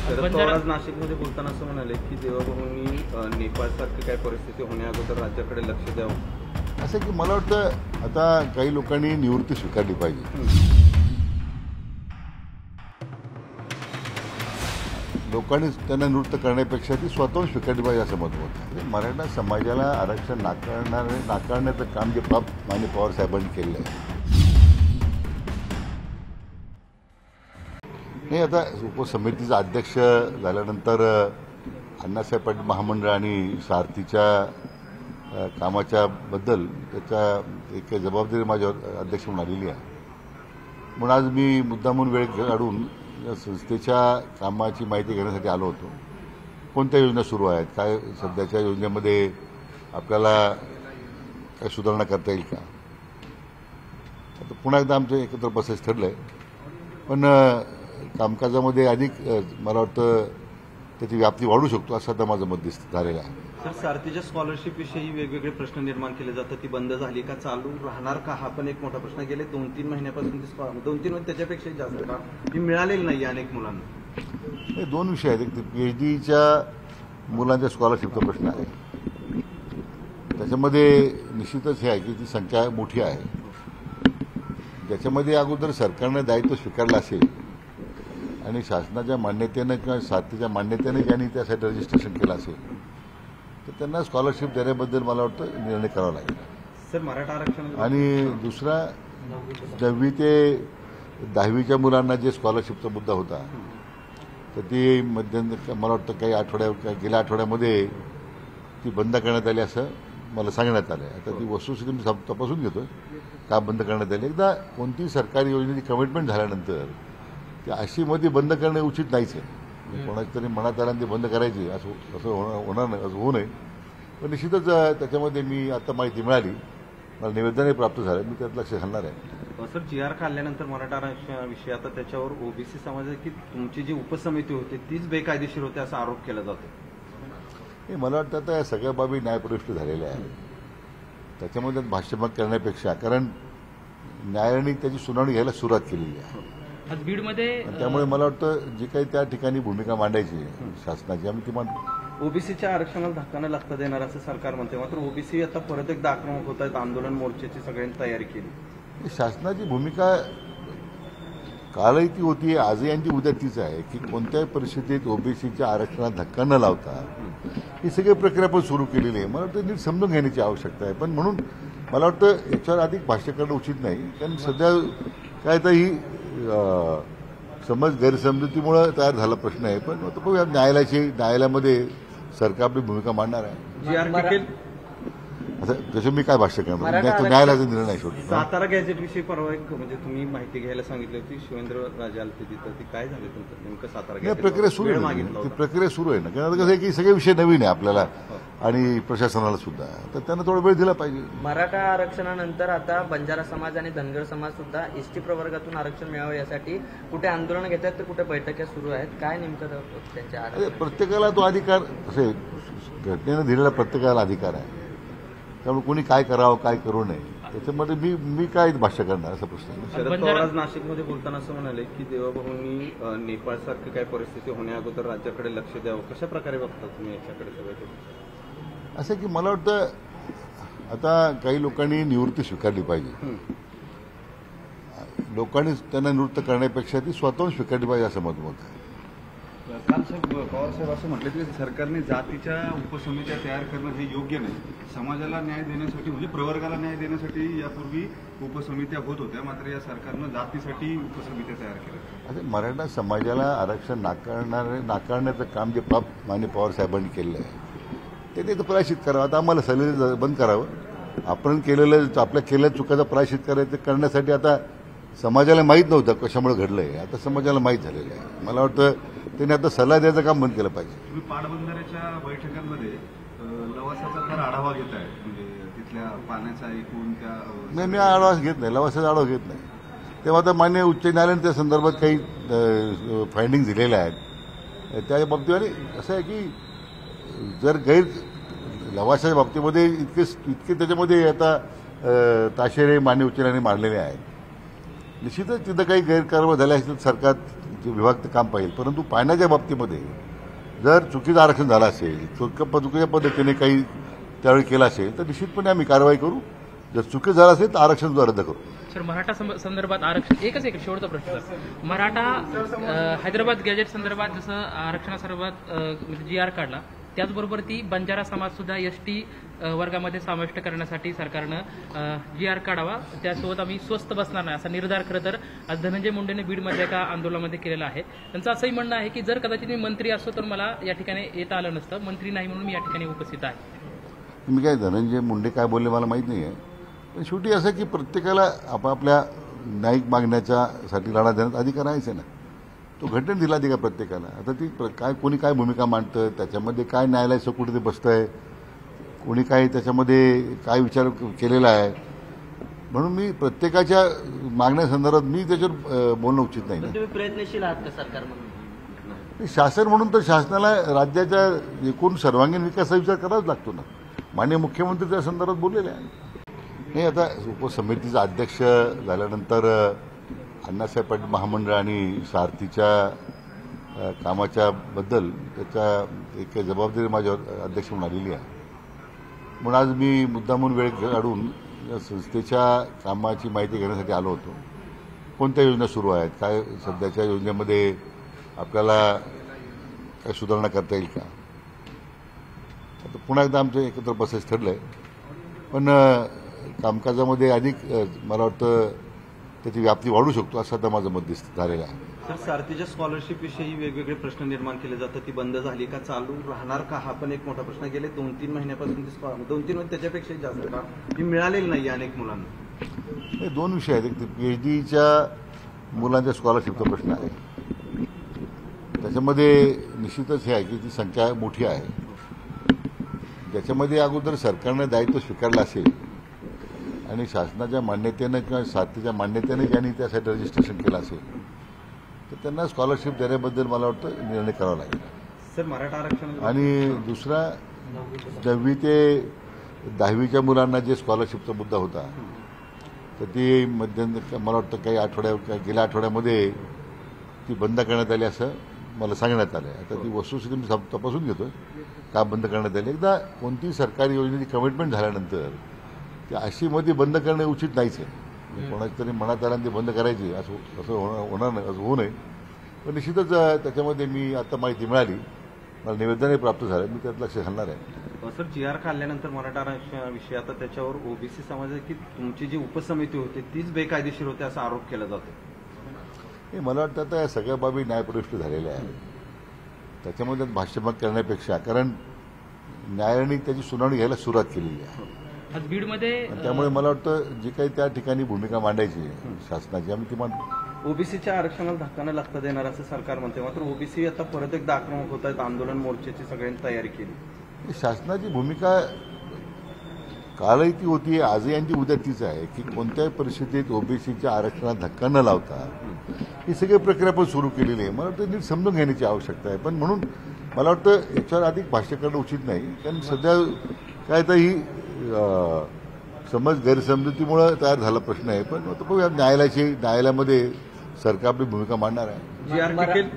शरद पवार आज नाशिकमध्ये बोलताना असं म्हणाले की देवभूमी नेपाळसारखी काय परिस्थिती होण्याअगोदर राज्याकडे लक्ष द्यावं. असं की मला वाटतं आता काही लोकांनी निवृत्ती स्वीकारली पाहिजे. लोकांनी त्यांना निवृत्त करण्यापेक्षा ती स्वतःहून स्वीकारली पाहिजे असं मत होतं. मराठा समाजाला आरक्षण नाकारण्याचं काम जे माननीय पवार साहेबांनी केलं आहे. नाही, आता उपसमितीचा अध्यक्ष झाल्यानंतर अण्णासाहेब पाटील महामंडळ आणि सारथीच्या कामाच्या बद्दल त्याच्या एक जबाबदारी माझ्यावर अध्यक्ष म्हणून आलेली आहे. म्हणून आज मी मुद्दामून वेळ काढून या संस्थेच्या कामाची माहिती घेण्यासाठी आलो होतो. कोणत्या योजना सुरू आहेत, काय सध्याच्या योजनेमध्ये आपल्याला काय सुधारणा करता येईल का. आता पुन्हा एकदा आमचं एकत्र बसायचं ठरलं आहे, पण कामकाजामध्ये अधिक मला वाटतं त्याची व्याप्ती वाढू शकतो असं आता माझं मत झालेलं आहे. सर, सारथीच्या स्कॉलरशिप विषयी वेगवेगळे प्रश्न निर्माण केले जातात. ती बंद झाली का, चालू राहणार का, हा पण एक मोठा प्रश्न. गेले 2-3 महिन्यापासून 2-3 महिने त्याच्यापेक्षा जास्त का ती मिळालेली नाही अनेक मुलांना. हे दोन विषय आहेत. एक PhDच्या मुलांच्या स्कॉलरशिपचा प्रश्न आहे. त्याच्यामध्ये निश्चितच हे आहे की ती संख्या मोठी आहे. ज्याच्यामध्ये अगोदर सरकारनं दायित्व स्वीकारलं असेल आणि शासनाच्या मान्यतेनं किंवा सारथीच्या मान्यतेनं ज्यांनी त्यासाठी रजिस्ट्रेशन केलं असेल तर त्यांना स्कॉलरशिप देण्याबद्दल मला वाटतं निर्णय करावा लागेल. सर, मराठा आरक्षण आणि दुसरा 9वी ते 10वीच्या मुलांना जे स्कॉलरशिपचा मुद्दा होता तर ती मध्यंतरी मला वाटतं गेल्या आठवड्यामध्ये ती बंद करण्यात आली असं मला सांगण्यात आलं आहे. आता ती वस्तुस्थिती मी तपासून घेतो का बंद करण्यात आली. एकदा कोणतीही सरकारी योजनेची कमिटमेंट झाल्यानंतर ते अशी मध्ये बंद करणे उचित नाहीच आहे. कोणाच्या तरी मनात आल्यानं ते बंद करायची असं होणार नाही, असं होऊ नये. पण निश्चितच त्याच्यामध्ये मी आता माहिती मिळाली, मला निवेदनही प्राप्त झालं, मी त्यात लक्ष घालणार आहे. सर, GR काढल्यानंतर मराठा आरक्षणाविषयी आता त्याच्यावर ओबीसी समाजाची की तुमची जी उपसमिती होती तीच बेकायदेशीर होते असा आरोप केला जातो. मला वाटतं आता या सगळ्या बाबी न्यायप्रविष्ट झालेल्या आहेत. त्याच्यामध्ये भाष्यमत करण्यापेक्षा, कारण न्यायालयाने त्याची सुनावणी घ्यायला सुरुवात केलेली आहे आज बीडमध्ये. त्यामुळे मला वाटतं जी काही त्या ठिकाणी भूमिका मांडायची शासनाची आम्ही ती मांडतो. ओबीसीच्या आरक्षणाला धक्का न लागता देणार असं सरकार म्हणते. मात्र ओबीसी आता परत एकदा आक्रमक होत आहेत. आंदोलन मोर्चाची सगळ्यांनी तयारी केली. शासनाची भूमिका कालही ती होती, आजही आणि उद्या तीच आहे की कोणत्याही परिस्थितीत ओबीसीच्या आरक्षणाला धक्का न लावता ही सगळी प्रक्रिया पण सुरू केलेली आहे. मला वाटतं नीट समजून घेण्याची आवश्यकता आहे. पण म्हणून मला वाटतं याच्यावर अधिक भाष्य करणं उचित नाही, कारण सध्या काय तर ही गैरसमजुतीमुळे तयार झाला प्रश्न आहे. पण बघूया न्यायालयामध्ये सरकार आपली भूमिका मांडणार आहे. असं त्याच्यावर मी काय भाष्य करणार, न्यायालयाचा निर्णय शेवटी. सातारा गॅजेट विषयी परवा एक म्हणजे तुम्ही माहिती घ्यायला सांगितली होती, शिवेंद्र राजे आलते तिथं. ती काय झालं तुमचं नेमकं सातारा गॅजेट? प्रक्रिया सुरू आहे, ती प्रक्रिया सुरू आहे ना. कारण कसं आहे की सगळे विषय नवीन आहे आपल्याला आणि प्रशासनाला सुद्धा, तर त्यांना थोडा वेळ दिला पाहिजे. मराठा आरक्षणानंतर आता बंजारा समाज आणि धनगर समाज सुद्धा एसटी प्रवर्गातून आरक्षण मिळावं यासाठी कुठे आंदोलन घेत आहेत तर कुठे बैठका सुरू आहेत. काय नेमकं त्यांच्या प्रत्येकाला तो अधिकार, असे घटनेनं दिलेला प्रत्येकाला अधिकार आहे. त्यामुळे कोणी काय करावं काय करू नये त्याच्यामध्ये मी काय भाष्य करणार असा प्रश्न. शरद पवार आज नाशिकमध्ये बोलताना असं म्हणाले की देवभूमी नेपाळसारखी काय परिस्थिती होण्याअगोदर राज्याकडे लक्ष द्यावं. कशा प्रकारे बघता तुम्ही याच्याकडे सगळं? असं की मला वाटतं आता काही लोकांनी निवृत्ती स्वीकारली पाहिजे. लोकांनी त्यांना निवृत्त करण्यापेक्षा ती स्वतःहून स्वीकारली पाहिजे असं मत आहे. काल पवार साहेब असं म्हटलं की सरकारने जातीच्या उपसमित्या तयार करणं हे योग्य नाही. समाजाला न्याय देण्यासाठी म्हणजे प्रवर्गाला न्याय देण्यासाठी यापूर्वी उपसमित्या होत होत्या, मात्र या सरकारनं जातीसाठी उपसमित्या तयार केल्या. आता मराठा समाजाला आरक्षण नाकारण्याचं काम जे माननीय पवार साहेबांनी केलं आहे ते तर प्रायश्चित करावं. आता आम्हाला सगळे बंद करावं. आपण आपल्या केलेल्या चुकाचा प्रायश्चित करायचं करण्यासाठी आता समाजाला माहीत नव्हतं कशामुळे घडलंय, आता समाजाला माहीत झालेलं आहे. मला वाटतं त्यांनी आता सल्ला द्यायचं काम बंद केलं पाहिजे. तुम्ही पाटबंधाऱ्याच्या बैठकांमध्ये लवासाचा तर आढावा घेताय, म्हणजे तिथल्या पाण्याचा एकूण त्या. नाही, मी आढावा घेत नाही, लवासाचा आढावा घेत नाही. तेव्हा आता मान्य उच्च न्यायालयाने त्या संदर्भात काही फाइंडिंग दिलेल्या आहेत. त्या बाबतीत आणि असं आहे की जर लवासाच्या बाबतीमध्ये इतके त्याच्यामध्ये आता ताशेरे मान्य उच्च न्यायालयाने मांडलेले आहेत. निश्चितच तिथं काही गैरकारवाई झाल्या असतील, सरकार ते विभाग ते काम पाहिजे, परंतु पाण्याच्या बाबतीमध्ये जर चुकीचं आरक्षण झालं असेल, चुकीच्या पद्धतीने काही त्यावेळी केलं असेल तर निश्चितपणे आम्ही कारवाई करू. जर चुकी झालं असेल तर आरक्षण सुद्धा रद्द करू. सर, मराठा संदर्भात आरक्षण एकच शेवटचा प्रश्न सर. मराठा हैदराबाद गॅजेट संदर्भात जसं आरक्षणासंदर्भात GR काढला, त्याचबरोबर ती बंजारा समाज सुद्धा ST वर्गामध्ये समाविष्ट करण्यासाठी सरकारनं GR काढावा. त्यासोबत आम्ही स्वस्त बसणार नाही असा निर्धार खरं तर आज धनंजय मुंडेने बीडमध्ये एका आंदोलनामध्ये केलेला आहे. त्यांचं असंही म्हणणं आहे की जर कदाचित मी मंत्री असतो तर मला या ठिकाणी येता आलं नसतं, मंत्री नाही म्हणून मी या ठिकाणी उपस्थित आहे. मी काय धनंजय मुंडे काय बोलले मला माहीत नाही आहे, पण शेवटी असं की प्रत्येकाला आपापल्या न्यायिक मागण्याच्यासाठी लढा देण्यात अधिकार आहेच आहे ना. तो घटनेने दिला अधिकार प्रत्येकाला. आता ती काय कोणी काय भूमिका मांडतं, त्याच्यामध्ये काय न्यायालयाचं कुठे ते बसतंय, कोणी काय त्याच्यामध्ये काय विचार केलेला आहे, म्हणून मी प्रत्येकाच्या मागण्यासंदर्भात मी त्याच्यावर बोलणं उचित नाही. तुम्ही प्रयत्नशील आहात का सरकार म्हणून? शासन म्हणून तर शासनाला राज्याच्या एकूण सर्वांगीण विकासाचा विचार करावाच लागतो ना. माननीय मुख्यमंत्री त्या संदर्भात बोललेले आहे. नाही, आता उपसमितीचा अध्यक्ष झाल्यानंतर अण्णासाहेब पाटील महामंडळ आणि सारथीच्या कामाच्या बद्दल त्याच्या एक जबाबदारी माझ्यावर अध्यक्ष म्हणून आलेली आहे. म्हणून आज मी मुद्दामून वेळ काढून या संस्थेच्या कामाची माहिती घेण्यासाठी आलो होतो. कोणत्या योजना सुरू आहेत, काय सध्याच्या योजनेमध्ये आपल्याला काय सुधारणा करता येईल का. आता पुन्हा एकदा आमचं एकत्र बसायचं ठरलं आहे, पण कामकाजामध्ये अधिक मला वाटतं त्याची व्याप्ती वाढू शकतो असं आता माझं मत झालेलं आहे. सर, सारथीच्या स्कॉलरशिप विषयी वेगवेगळे प्रश्न निर्माण केले जातात. ती बंद झाली का, चालू राहणार का, हा पण एक मोठा प्रश्न. गेले 2-3 महिन्यापासून ती 2-3 महिने त्याच्यापेक्षाही जास्त का ती मिळालेली नाही अनेक मुलांना. हे दोन विषय आहेत. एक PhDच्या मुलांच्या स्कॉलरशिपचा प्रश्न आहे, त्याच्यामध्ये निश्चितच हे आहे की ती संख्या मोठी आहे. ज्याच्यामध्ये अगोदर सरकारनं दायित्व स्वीकारलं असेल आणि शासनाच्या मान्यतेनं किंवा सारथीच्या मान्यतेने ज्यांनी त्यासाठी रजिस्ट्रेशन केलं असेल तर त्यांना स्कॉलरशिप देण्याबद्दल मला वाटतं निर्णय करावा लागेल. सर, मराठा आरक्षण आणि दुसरा 9वी ते 10वीच्या मुलांना जे स्कॉलरशिपचा मुद्दा होता तर ती मध्यंतरी मला वाटतं गेल्या आठवड्यामध्ये ती बंद करण्यात आली असं मला सांगण्यात आलं. आता ती वस्तुस्थिती मी तपासून घेतोय का बंद करण्यात आली. एकदा कोणतीही सरकारी योजनेची कमिटमेंट झाल्यानंतर ती अशीमध्ये बंद करणे उचित नाहीच आहे. कोणाच्या तरी मनात आल्यानं ती बंद करायची असं होणार नाही, असं होऊ नये. पण निश्चितच त्याच्यामध्ये मी आता माहिती मिळाली, मला निवेदनही प्राप्त झालं, मी त्यात लक्ष घालणार आहे. सर, GR काढल्यानंतर मराठा आरक्षणाविषयी आता त्याच्यावर OBC समाजाची की तुमची जी उपसमिती होती तीच बेकायदेशीर होती असा आरोप केला जातो. मला वाटतं आता या सगळ्या बाबी न्यायप्रविष्ट झालेल्या आहेत. त्याच्यामध्ये भाष्यमत करण्यापेक्षा, कारण न्यायालयाने त्याची सुनावणी घ्यायला सुरुवात केलेली आहे. आज बीडमध्ये त्यामुळे मला वाटतं जी काही त्या ठिकाणी भूमिका मांडायची शासनाची आम्ही ती मांडू. OBCच्या आरक्षणाला धक्का न लागता देणार असं सरकार म्हणते, मात्र OBC आता परत एकदा आक्रमक होत आहेत. आंदोलन मोर्चाची सगळ्यांनी तयारी केली. शासनाची भूमिका कालही ती होती, आजही आणि ती उद्या तीच आहे की कोणत्याही परिस्थितीत OBCच्या आरक्षणाला धक्का न लावता ही सगळी प्रक्रिया पण सुरू केलेली आहे. मला वाटतं नीट समजून घेण्याची आवश्यकता आहे. पण म्हणून मला वाटतं याच्यावर अधिक भाष्य करणं उचित नाही, कारण सध्या काय तर ही गैरसमजुतीमुळे तयार झाला प्रश्न आहे. पण आता बघूया न्यायालयामध्ये सरकार आपली भूमिका मांडणार आहे. GR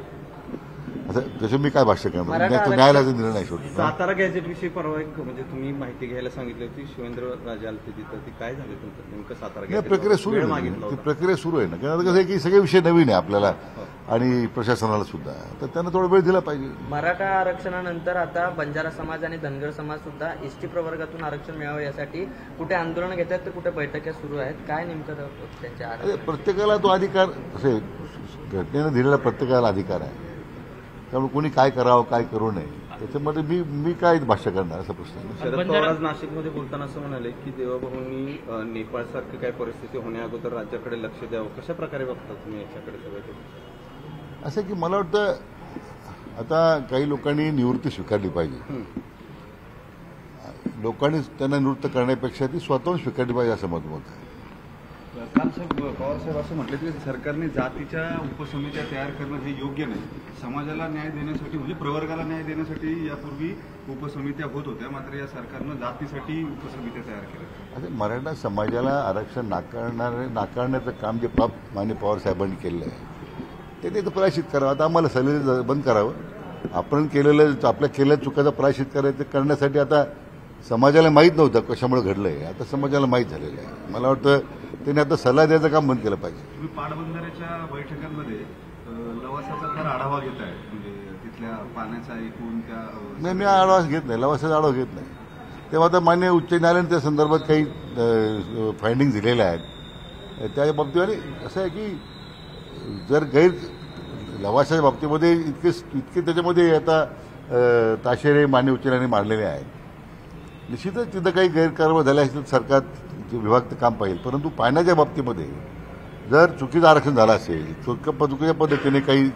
असं तसं मी काय भाष्य करणार, न्यायालयाचा निर्णय शेवटी. सातारा गॅजेट विषयी परवा एक म्हणजे तुम्ही माहिती घ्यायला सांगितली होती, शिवेंद्र राजे आलते तिथं, ती काय झालं तुमचं नेमकं सातारा गॅजेट? प्रक्रिया सुरू आहे, ती प्रक्रिया सुरू आहे ना. कारण कसं आहे की सगळे विषय नवीन आहे आपल्याला आणि प्रशासनाला सुद्धा, तर त्यांना थोडा वेळ दिला पाहिजे. मराठा आरक्षणानंतर आता बंजारा समाज आणि धनगर समाज सुद्धा ST प्रवर्गातून आरक्षण मिळावं यासाठी कुठे आंदोलन घेत आहेत तर कुठे बैठका सुरू आहेत. काय नेमकं त्यांच्या प्रत्येकाला तो अधिकार, असे घटनेनं दिलेला प्रत्येकाला अधिकार आहे. त्यामुळे कोणी काय करावं काय करू नये त्याच्यामध्ये मी काय भाष्य करणार असा प्रश्न. शरद पवार आज नाशिकमध्ये बोलताना असं म्हणाले की देवाभाऊंनी नेपाळसारखी काय परिस्थिती होण्याअगोदर राज्याकडे लक्ष द्यावं. कशा प्रकारे बघता तुम्ही याच्याकडे सगळं? असं की मला वाटतं आता काही लोकांनी निवृत्ती स्वीकारली पाहिजे. लोकांनी त्यांना निवृत्त करण्यापेक्षा ती स्वतःहून स्वीकारली पाहिजे असं मत आहे. काल पवारसाहेब असं म्हटलं की सरकारने जातीच्या उपसमित्या तयार करणं हे योग्य नाही. समाजाला न्याय देण्यासाठी म्हणजे प्रवर्गाला न्याय देण्यासाठी यापूर्वी उपसमित्या होत होत्या, मात्र या सरकारनं जातीसाठी उपसमित्या तयार केल्या. आता मराठा समाजाला आरक्षण नाकारण्याचं काम जे माननीय पवारसाहेबांनी केलं आहे ते प्रायश्चित करावं. आता आम्हाला सॅलरी बंद करावं. आपण आपल्या केलेल्या चुकाचा प्रायश्चित करायचं करण्यासाठी आता समाजाला माहीत नव्हतं कशामुळे घडलंय, आता समाजाला माहीत झालेलं आहे. मला वाटतं त्यांनी आता सल्ला द्यायचं काम बंद केलं पाहिजे. तुम्ही पाटबंधाऱ्याच्या बैठकांमध्ये लवासाचा फार आढावा घेताय, म्हणजे तिथल्या पाण्याचा एकूण त्या नाही, मी आढावा घेत नाही, लवासाचा आढावा घेत नाही. तेव्हा आता मान्य उच्च न्यायालयाने त्या संदर्भात काही फायंडिंग दिलेल्या आहेत. त्या बाबतीमध्ये असं आहे की जर लवासाच्या बाबतीमध्ये इतके त्याच्यामध्ये आता ताशेरे मान्य उच्च न्यायालयाने मांडलेले आहेत. निश्चितच तिथं काही गैरकारवाई झाल्या असेल तर सरकार विभाग ते काम पाहिजे. परंतु पाण्याच्या बाबतीमध्ये जर चुकीचं आरक्षण झालं असेल, चुकीच्या पद्धतीने काही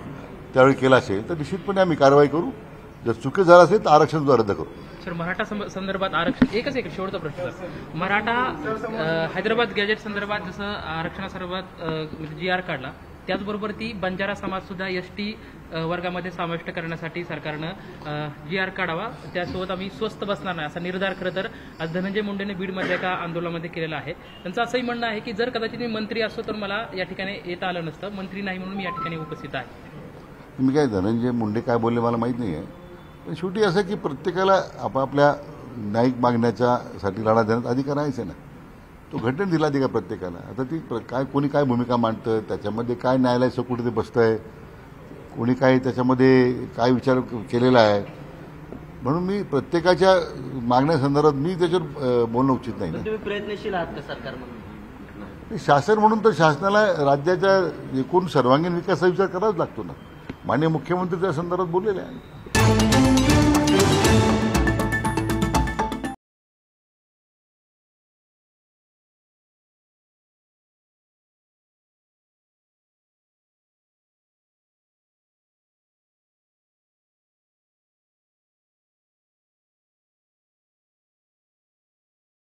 त्यावेळी केलं असेल तर निश्चितपणे आम्ही कारवाई करू. जर चुकीचं झालं असेल तर आरक्षण सुद्धा रद्द करू. सर, मराठा संदर्भात आरक्षण एकच शेवटचा प्रश्न सर. मराठा हैदराबाद गॅजेट संदर्भात जसं आरक्षणासंदर्भात GR काढला, त्याचबरोबर ती बंजारा समाज सुद्धा ST वर्गामध्ये समाविष्ट करण्यासाठी सरकारनं GR काढावा. त्यासोबत आम्ही स्वस्त बसणार नाही असा निर्धार खरं तर आज धनंजय मुंडेने बीडमध्ये एका आंदोलनामध्ये केलेला आहे. त्यांचं असंही म्हणणं आहे की जर कदाचित मी मंत्री असतो तर मला या ठिकाणी येता आलं नसतं, मंत्री नाही म्हणून मी या ठिकाणी उपस्थित आहे. मी काय धनंजय मुंडे काय बोलले मला माहीत नाही आहे. पण शेवटी असं की प्रत्येकाला आपापल्या न्यायिक मागण्याच्यासाठी लढा देण्याचा अधिकार आहेच आहे ना. तो घटनेने दिला अधिकार प्रत्येकाला. आता ती कोणी काय भूमिका मांडतं, त्याच्यामध्ये काय न्यायालयाचं कुठे ते बसतंय, कोणी काय त्याच्यामध्ये काय विचार केलेला आहे, म्हणून मी प्रत्येकाच्या मागण्यासंदर्भात मी त्याच्यावर बोलणं उचित नाही. तुम्ही प्रयत्नशील आहात का सरकार म्हणून? शासन म्हणून तर शासनाला राज्याच्या एकूण सर्वांगीण विकासाचा विचार करावाच लागतो ना. माननीय मुख्यमंत्री त्या संदर्भात बोललेले आहे.